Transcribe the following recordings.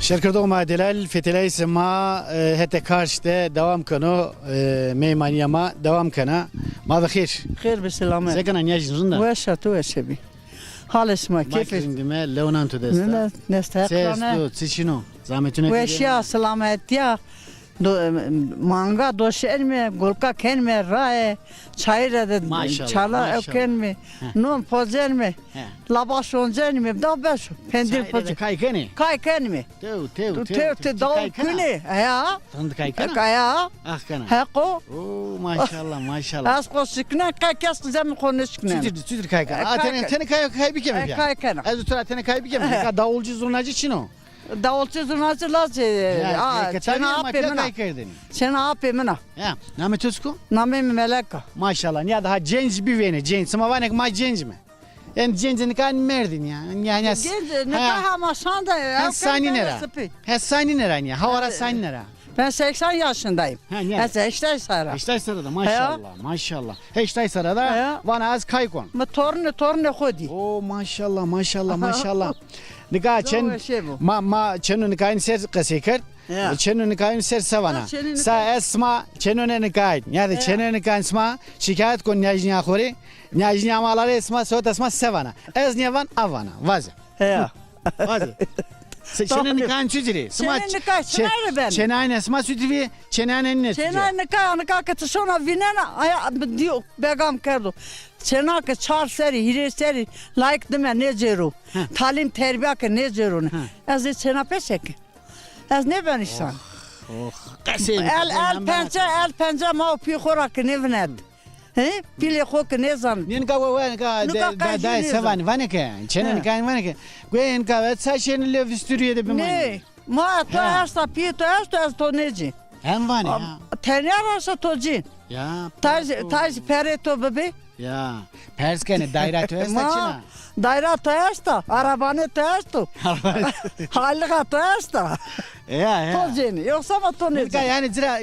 شركة ما دلال في تلاقي ما هتا كارشته دوام كانوا ميمانيا ما دوام كنا ما بخير خير بالسلامة. سكن نياج زندا وش بي حال اسمه كيف كيف دمال لو نانتو دستا نستحقنا سيستو تشينو زعمتنا وش يا سلامتيا مانگا دوشن می گلکا کن می راه چای را چالا کن می نون پوزن می لباس اونجن می دو بشو پندیر پوزن كاي كني کای کن می تو دو کنی یا تند كاي كنا کایا اخ كنا هقو اوه ما شاء الله ما شاء الله از قصکنا کای کس زمین konuşkنا تدر كاي كنا تن كاي بكم يا کای کنا از ترى تن كاي بكم داولجي زurnacı çino davulcu zurnacı lazım sen كاي كردني sen yapayım يا نام تسكو namim meleka ما شاء الله يا ده جنج بيفينه جنج سما وانك ما جنج ما يعني جنج كان مردين يعني genç ne kadar maşan da Sani nere? Sani nere yani? Havara sani nere? Ben 80 yaşındayım. Ben 80 sara. Heştay sarada maşallah maşallah. Heştay sarada bana az kaykon. Ma torne khodi. Oo maşallah maşallah maşallah. Nika çen ma çenu nikayn ser qasekar. Çenu nikayn ser savana. Sa esma çenu nikayn. Yani çenu nikayn esma şikayet kon nyajnya khori. Nyajnya malare esma sot esma savana. Ez nyavan avana. Vaze. Ya. Vaze. Çenen nikayn çücri. Çenen nikah çenayla ben. Çenayne esma sütüvi çenayne ne? Çenay nikah katı sonra vinena aya diyor begam kerdo. Çena ke çar seri hire seri layık deme ne ceru. Talim terbiye ke ne ceru. Az çena pesek. Az ne ben insan. El pençe ma pi khorak ne vned. He? Pile khok ne zan. Nin ka wen ka da sevan vaneke. Çenen kan vaneke. Gwen ka vet saçen le visturiye de bimani. Ne? Ma to asta pi to asta to neci. Hem vani ha. Tener olsa toci. Ya. Taj pere to bebe. Ya. Perskene daire to esta Daira to asta. Arabanı to asta. Halika to asta. Ya. Tocini. Yoksa ma to neci. Nika yani zira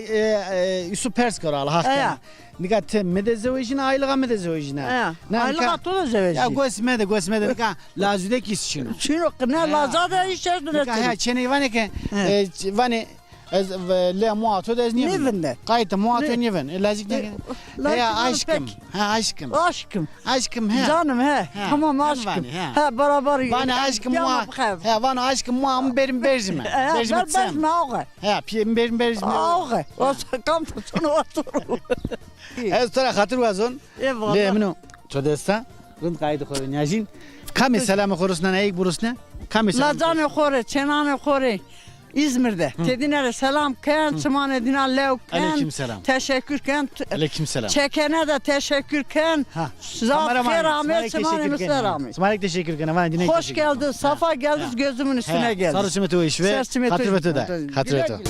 Yusuf Perskar Allah hakka. Nika temme de zevcina aylığa mı de zevcina. Aylığa to da zevci. Ya gosmede nika lazüde kisçino. Çino ne lazada işe Nika ha çene vaneke vani le muato da niye? Nivende. Kayıt muato niven. Lazık ne? Ya aşkım. Ha aşkım. Aşkım. Aşkım he. Canım he. Tamam aşkım. He beraber. Bana aşkım muha. He bana aşkım muha berim berzime. Berzime sen. He piyem berim berzime. Ağe. O kam şunu otur. Ez tora hatır vazon. Eyvallah. Le minu. Çodesta. Rund kaydı koyun yajin. Kami selamı korusuna neyik burusuna? Kami selamı. Lazane kore, çenane kore. İzmir'de. Dedinere selam ken, çımane dina lev ken. Aleykümselam. Teşekkür ken. Aleykümselam. Çekene de teşekkür ken. Zafer Ahmet çımane misler Ahmet. İsmail teşekkür ken. Hoş geldin, safa geldiniz gözümün üstüne geldiniz. Sarı simeti o iş ve hatırlatı da. Hatırlatı.